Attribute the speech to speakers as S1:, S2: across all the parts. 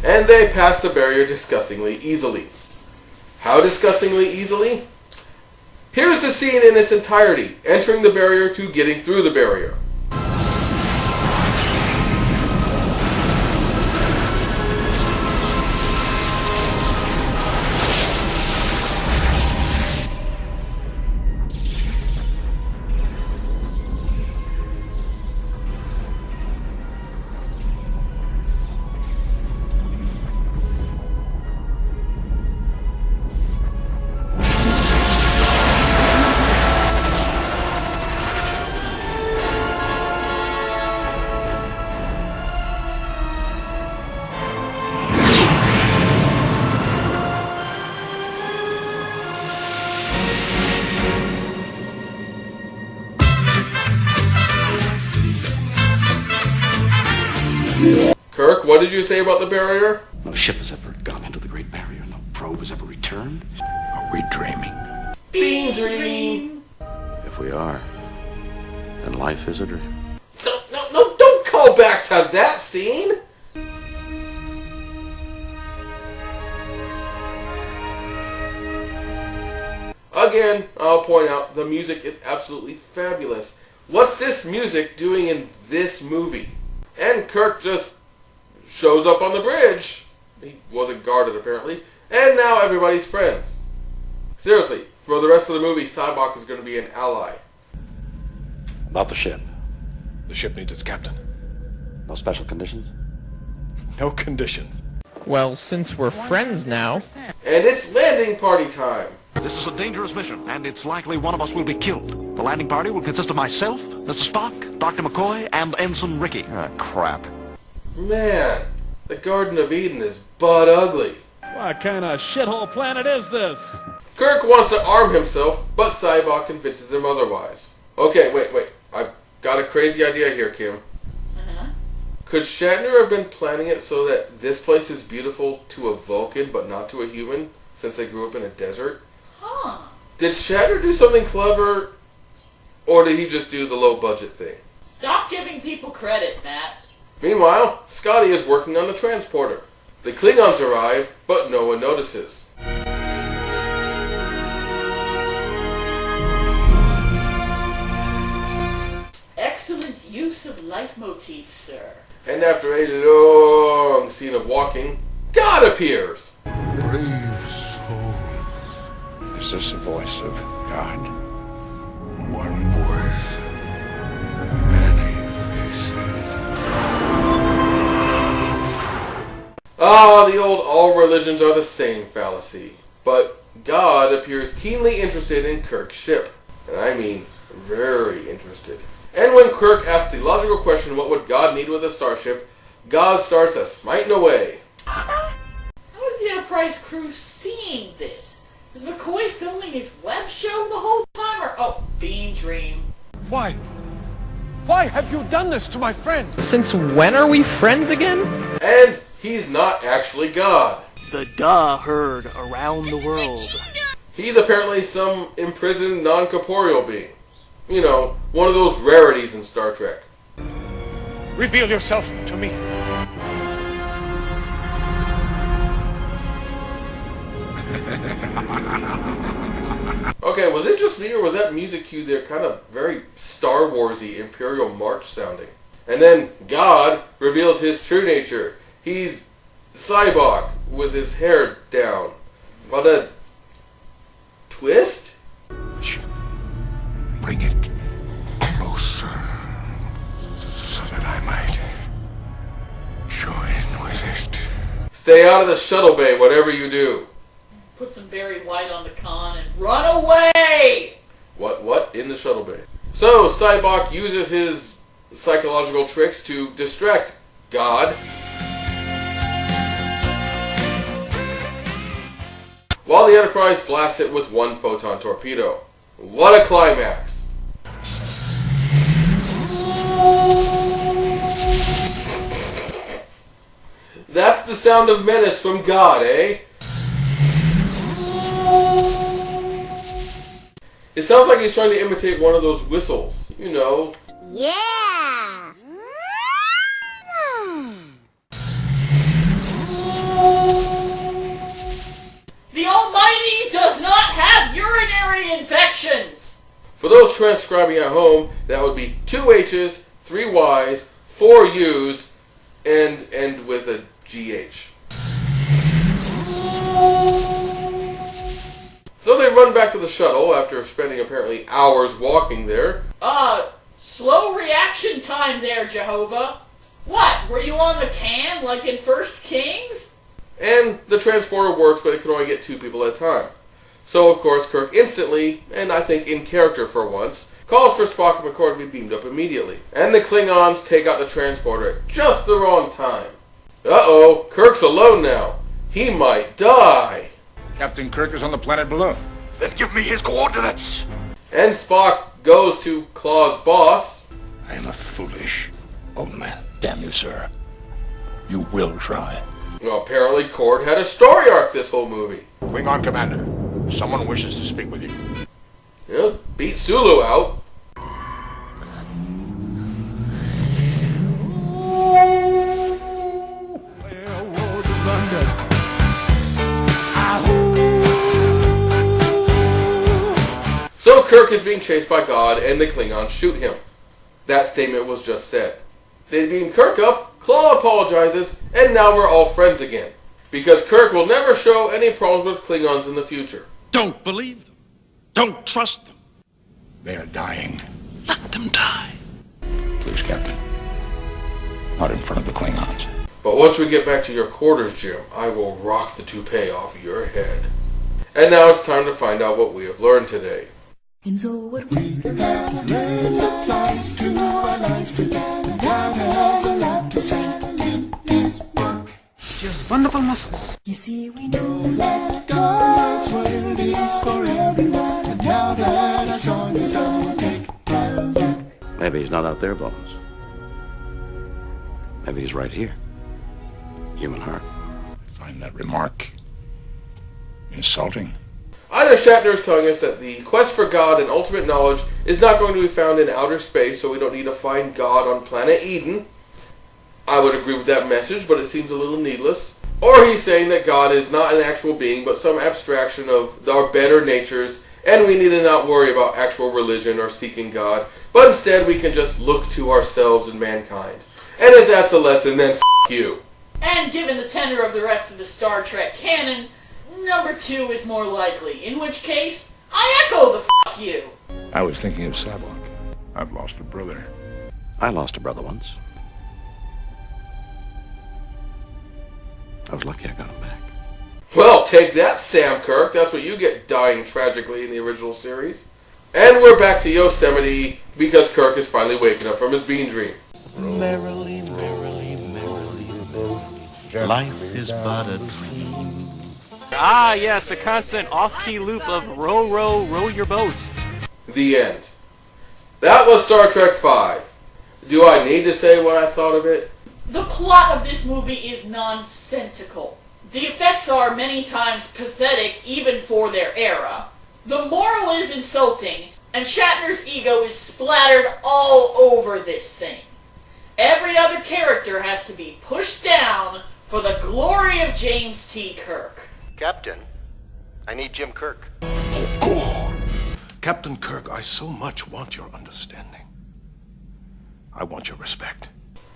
S1: and they pass the barrier disgustingly easily. How disgustingly easily? Here's the scene in its entirety, entering the barrier to getting through the barrier. Kirk, what did you say about the barrier?
S2: No ship has ever gone into the Great Barrier. No probe has ever returned. Are we dreaming?
S1: Bean dream!
S2: If we are, then life is a dream.
S1: No, don't call back to that scene! Again, I'll point out, the music is absolutely fabulous. What's this music doing in this movie? And Kirk just shows up on the bridge. He wasn't guarded, apparently. And now everybody's friends. Seriously, for the rest of the movie, Sybok is going to be an ally.
S2: About the ship.
S3: The ship needs its captain.
S2: No special conditions?
S3: No conditions.
S4: Well, since we're friends now...
S1: And it's landing party time.
S5: This is a dangerous mission, and it's likely one of us will be killed. The landing party will consist of myself, Mr. Spock, Dr. McCoy, and Ensign Ricky.
S2: Ah, crap.
S1: Man, the Garden of Eden is butt ugly.
S6: What kind of shithole planet is this?
S1: Kirk wants to arm himself, but Sybok convinces him otherwise. Okay, wait. I've got a crazy idea here, Kim. Could Shatner have been planning it so that this place is beautiful to a Vulcan, but not to a human, since they grew up in a desert?
S7: Huh.
S1: Did Shatner do something clever, or did he just do the low-budget thing?
S7: Stop giving people credit, Matt.
S1: Meanwhile, Scotty is working on the transporter. The Klingons arrive, but no one notices.
S7: Excellent use of leitmotif, sir.
S1: And after a long scene of walking, God appears!
S8: Brave soul.
S2: Is this the voice of God?
S8: One voice. Many faces.
S1: Ah, the old all religions are the same fallacy. But God appears keenly interested in Kirk's ship. And I mean, very interested. And when Kirk asks the logical question, what would God need with a starship, God starts a smiting away.
S7: How is the Enterprise crew seeing this? Is McCoy filming his web show the whole time, or Bean Dream?
S6: Why? Why have you done this to my friend?
S4: Since when are we friends again?
S1: And he's not actually God.
S9: The duh heard around the world.
S1: He's apparently some imprisoned non-corporeal being. You know, one of those rarities in Star Trek.
S6: Reveal yourself to me.
S1: Okay, was it just me, or was that music cue there kind of very Star Wars-y Imperial March sounding? And then God reveals his true nature. He's Sybok with his hair down. What a twist?
S8: Bring it closer so that I might join with it.
S1: Stay out of the shuttle bay, whatever you do.
S7: Put some Barry White on the con and run away!
S1: What? In the shuttle bay. So, Sybok uses his psychological tricks to distract God, while the Enterprise blasts it with one photon torpedo. What a climax! That's the sound of menace from God, eh? It sounds like he's trying to imitate one of those whistles. You know.
S10: Yeah!
S7: reactions!
S1: For those transcribing at home, that would be 2 H's, 3 Y's, 4 U's, and end with a GH. So they run back to the shuttle after spending apparently hours walking there.
S7: Slow reaction time there, Jehovah. What, were you on the can like in First Kings?
S1: And the transporter works, but it can only get 2 people at a time. So, of course, Kirk instantly, and I think in character for once, calls for Spock and McCoy to be beamed up immediately. And the Klingons take out the transporter at just the wrong time. Uh-oh, Kirk's alone now. He might die.
S8: Captain Kirk is on the planet below.
S2: Then give me his coordinates.
S1: And Spock goes to Claw's boss.
S8: I am a foolish old man. Damn you, sir. You will try.
S1: Well, apparently Cord had a story arc this whole movie.
S8: Klingon Commander, someone wishes to speak with you.
S1: Beat Sulu out. So Kirk is being chased by God and the Klingons shoot him. That statement was just said. They beam Kirk up, Claw apologizes, and now we're all friends again. Because Kirk will never show any problems with Klingons in the future.
S2: Don't believe them. Don't trust them.
S8: They are dying.
S2: Let them die.
S8: Please, Captain. Not in front of the Klingons.
S1: But once we get back to your quarters, Jim, I will rock the toupee off your head. And now it's time to find out what we have learned today.
S10: And so what we have learned applies to our lives together. God has a lot to say in His work.
S11: She has wonderful muscles.
S10: You see, we know that God's word is for everyone. And now that our song is done, we'll take a look.
S12: Maybe he's not out there, Bones. Maybe he's right here. Human heart.
S8: I find that remark insulting.
S1: Either Shatner is telling us that the quest for God and ultimate knowledge is not going to be found in outer space, so we don't need to find God on planet Eden. I would agree with that message, but it seems a little needless. Or he's saying that God is not an actual being, but some abstraction of our better natures, and we need to not worry about actual religion or seeking God, but instead we can just look to ourselves and mankind. And if that's a lesson, then f*** you.
S7: And given the tenor of the rest of the Star Trek canon, number 2 is more likely, in which case, I echo the f*** you.
S8: I was thinking of Sabok. I've lost a brother.
S12: I lost a brother once. I was lucky I got him back.
S1: Well, take that, Sam Kirk. That's what you get dying tragically in the original series. And we're back to Yosemite because Kirk is finally waking up from his bean dream.
S13: Merrily, merrily, merrily, merrily. Life is but a dream.
S9: Ah, yes, a constant off-key loop of row, row, row your boat.
S1: The end. That was Star Trek V. Do I need to say what I thought of it?
S7: The plot of this movie is nonsensical. The effects are many times pathetic even for their era. The moral is insulting, and Shatner's ego is splattered all over this thing. Every other character has to be pushed down for the glory of James T. Kirk.
S14: Captain, I need Jim Kirk.
S3: Captain Kirk, I so much want your understanding. I want your respect.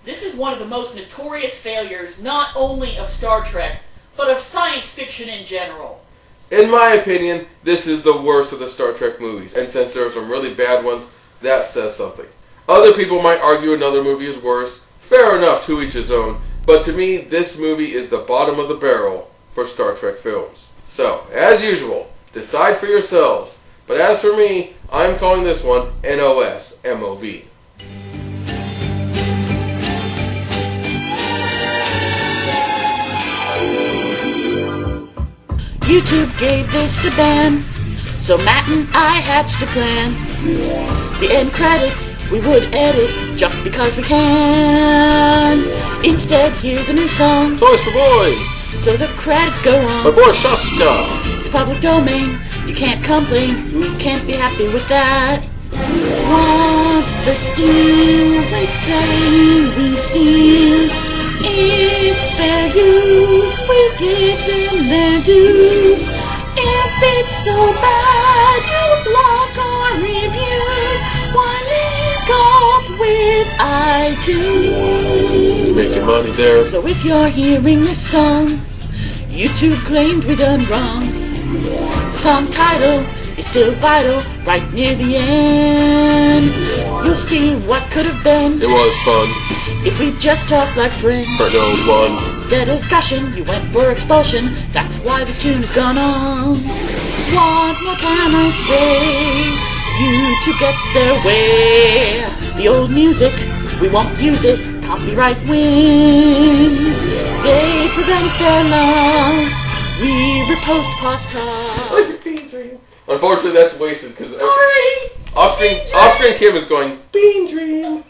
S7: This is one of the most notorious failures not only of Star Trek, but of science fiction in general.
S1: In my opinion, this is the worst of the Star Trek movies, and since there are some really bad ones, that says something. Other people might argue another movie is worse. Fair enough, to each his own, but to me, this movie is the bottom of the barrel for Star Trek films. So, as usual, decide for yourselves. But as for me, I'm calling this one NOS, MOV.
S7: YouTube gave this a ban, so Matt and I hatched a plan. The end credits we would edit just because we can. Instead, here's a new song,
S1: Toys for Boys,
S7: so the credits go on.
S1: My boy Shaska.
S7: It's public domain, you can't complain, you can't be happy with that. What's the deal with saying we steal? It's fair use, we give them their dues. If it's so bad, you block iTunes.
S1: Making money there.
S7: So if you're hearing this song, YouTube claimed we done wrong. The song title is still vital, right near the end. You'll see what could have been.
S1: It was fun.
S7: If we just talked like friends.
S1: For no one.
S7: Instead of discussion, you went for expulsion. That's why this tune has gone on. What more can I say? YouTube gets their way. The old music, we won't use it. Copyright wins. They prevent their loss. We repost past talk.
S1: Unfortunately, that's wasted because off-screen Kim is going Bean Dream.